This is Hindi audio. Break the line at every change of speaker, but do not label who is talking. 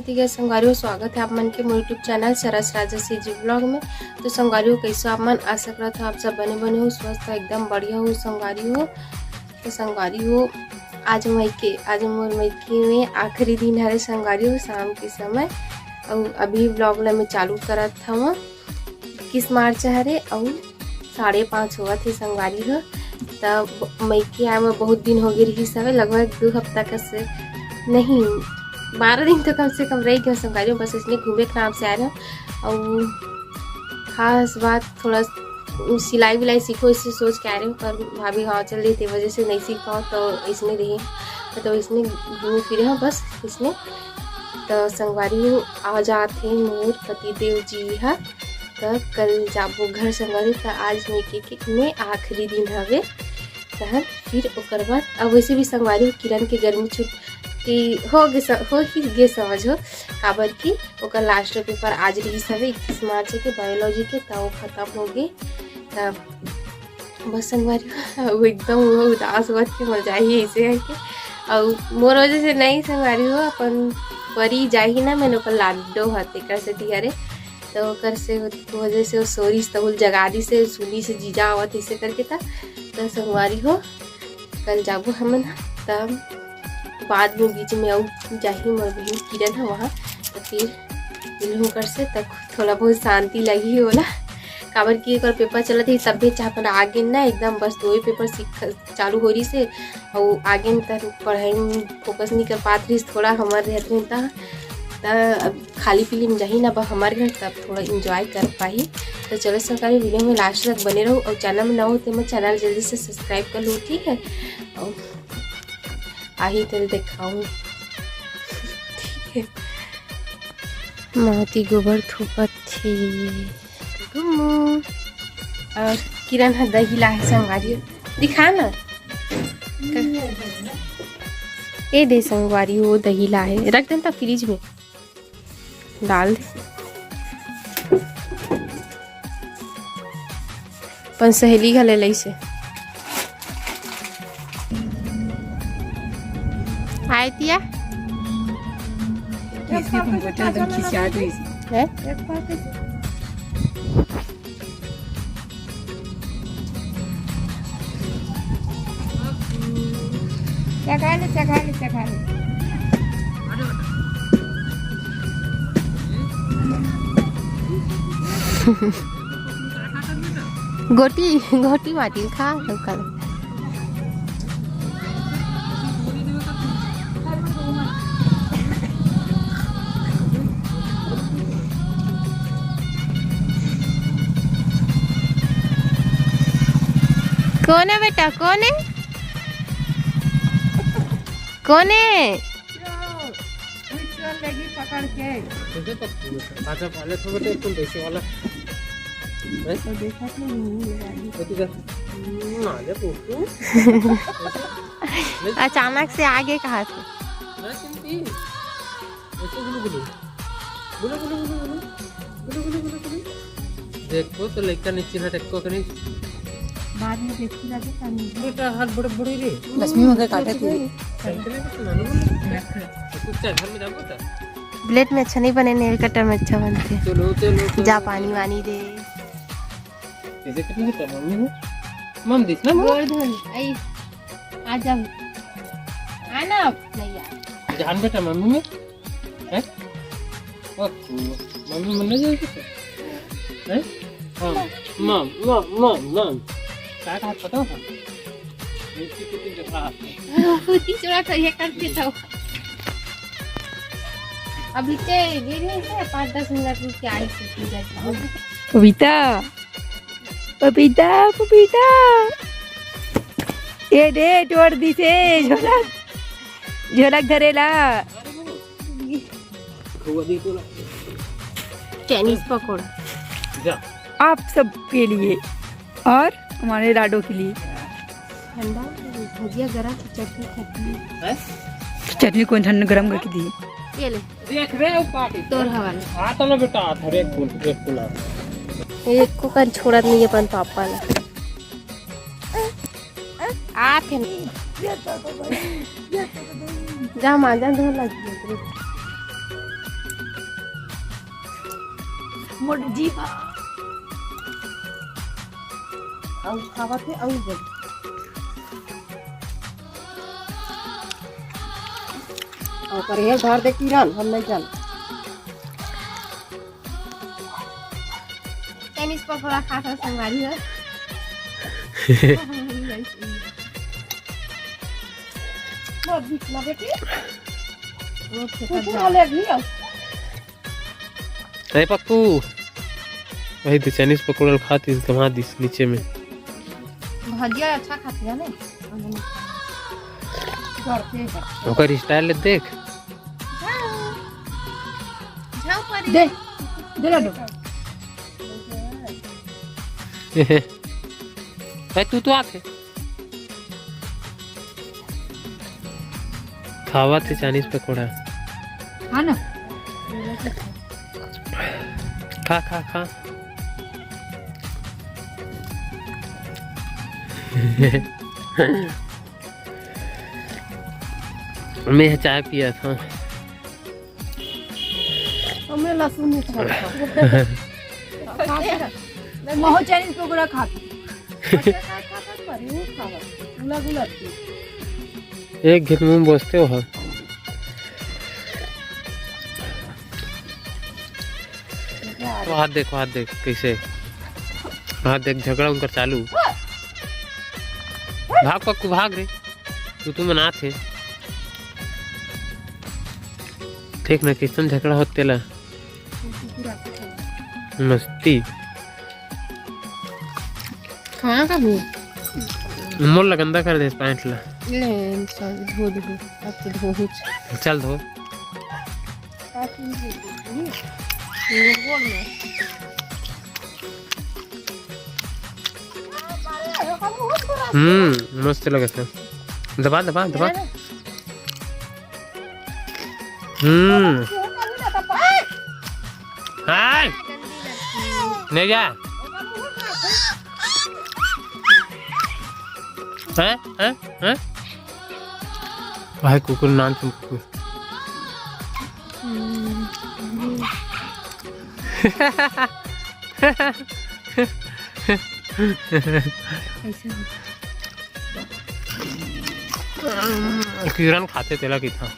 छत्तीसगढ़ संगवारी स्वागत है आप मन के यूट्यूब चैनल सरस राजसी जी ब्लॉग में। तो संगवारी कैसे आप मन आशा करता आप सब बने हो स्वस्थ एकदम बढ़िया हो संगवारी हो। तो संगवारी हो आज मोर मैके में आखिरी दिन हरे संगवारी हो शाम के समय और अभी ब्लॉग ला मैं चालू करत हूँ 21 मार्च हरे और 5:30 हुआ थे संगवारी हो। तब मैके आए में बहुत दिन हो गए रही सब लगभग 2 हफ्ता का से नहीं 12 दिन तो कम से कम रही गए संगवारी बस इसलिए घूमे के नाम से आ रहे हैं। और खास बात थोड़ा सिलाई विलाई सीखो इससे सोच के आ रहे हो पर भाभी गाँव चल रही थी वजह से नहीं सीख पाओ तो इसने रही तो इसने घूमे फिरे हैं बस इसने। तो संगवारी आ जाते मोर पतिदेव जी है तो कल जाबो घर संगवारी। तो आज मैके में आखिरी दिन हवे तहन फिर ओकर बाद अब वैसे भी संगवारी किरण के गर्मी छुट्टी हो ही गे समझो काबर की ओकर लास्ट पेपर आज रही सब 21 मार्च के बायोलॉजी के तो खत्म हो गए। तब बस संगवारी एकदम उदास हुआ कि मर जाइए ऐसे करके और मोर वजह से नहीं संगवारी हो अपन परी जाही ना मैंने ओकर लाडो हते कर से दियारे तो कर से वजह से वो सोरी तहुल जगादी से सुनी से जीजा आवत ऐसे करके था। तो संगवारी हो कल जाबो हम तब बाद में बीच में और जाही मोर बहन किरण है वहाँ तो फिर मिलूँ कर से तब थोड़ा बहुत शांति लगी होला काबर की एक और पेपर चला थी तब भी चाह पर आगे ना एकदम बस 2 ही पेपर सीख चालू हो रही से और आगे तक पढ़ाई में फोकस नहीं कर पात रही थोड़ा हमारे रहते था अब खाली फिल्म जाही ना हमारे घर तब थोड़ा इंजॉय कर पाही। तो चलो सरकारी वीडियो में लास्ट तक बने रहो और चैनल में ना हो तो मैं चैनल जल्दी से सब्सक्राइब कर लूँ ठीक है। और आही तेरे दिखाऊँ ठीक है। माती गोबर थूपत थी और किरण है दही ला है संगवारी दिखा ना ये दे संगवारी वो दही ला है रख देता फ्रिज में डाल दे पन सहेली घले लई से आए तिया
इसके तुम बटन दम खिंचा दो
है
चखा ले
गोटी माटी खा कल कौन है बेटा कौन है कौन है
लगी पकड़ के
आजा पहले तो बटे तुम पैसे वाला
तो देखा तो नहीं
ना ले पूछो
अचानक से आगे कहा से
ना चिंती ऐसे गुलु देखो तो लेकर नीचे ना देखो कहीं
बाद में देखी जाके पानी
बेटा हाथ बड़े रे
लक्ष्मी मगर काटे थे
कुछ घर में जाओ तो
ब्लेड में अच्छा नहीं बने नेल कटर में अच्छा बनते
चलो
जा पानी वानी दे
ऐसे कितनी है मम्मी ने मम दिस ना
गोवर्धन आई आ जा आना नहीं यार
जान बेटा मम्मी में है मम्मी मन नहीं जाएगी है मम क्या कहा पता है नीचे कितनी जगह
फूटी चोरा कर ये करते था अभी ते गिर है 5-10 मिनट में क्या आई सीखी जाती
पपीता ये दे तोड़ दी से झोलक धरेला
चाइनीज पकौड़ा
जा
आप सब के लिए और हमारे लाडो के लिए
ठंडा भुजिया गरम चटनी खट्टी
है
चटनी कौन ठंड गरम करके दी
ये ले
देख रे वो पार्टी
तोर हवाले
आ तो ना बेटा धरे एक फूल
एक को कर छोड़त नहीं अपन पापा ला आ थे जा माजा धो लगी
मोट जीवा
और खावत है और बोल और करिए घर दे किरण हम नहीं जान चाइनीज पकौड़ा खाता संगवारी है बहुत भूख लगे थी रोड से कट जा ले भी
अरे पप्पू वही तो चाइनीज पकौड़ा खाती कमा दी नीचे में
भजिया अच्छा खाती है ना घर पे
ओकर स्टाइल देख
झाऊ पर
दे दे लड्डू
भाई तू आके खावा थे चाइनीज पकौड़ा
हाँ ना
खा खा खा मैं चाय पिया था
हमें लहसुन नहीं खाता
मोह चाइनीज पकौड़ा खाता
एक घिट मुंह बसते हो तो हाथ देख कैसे हाथ देख झगड़ा उनका चालू भाग पक्कू भाग रे तू मना थे ठीक ना किसन झगड़ा होते ला मस्ती
खाना का भी
मोल लगंदा कर दे पैंट ला
ले इंसान धो दो अब तो धो ही
चल धो मस्त लगे थे दबा दबा दबा हाय नहीं जा हैं भाई कुकुर नाम तुम कुकुर किरण खाते तेला की था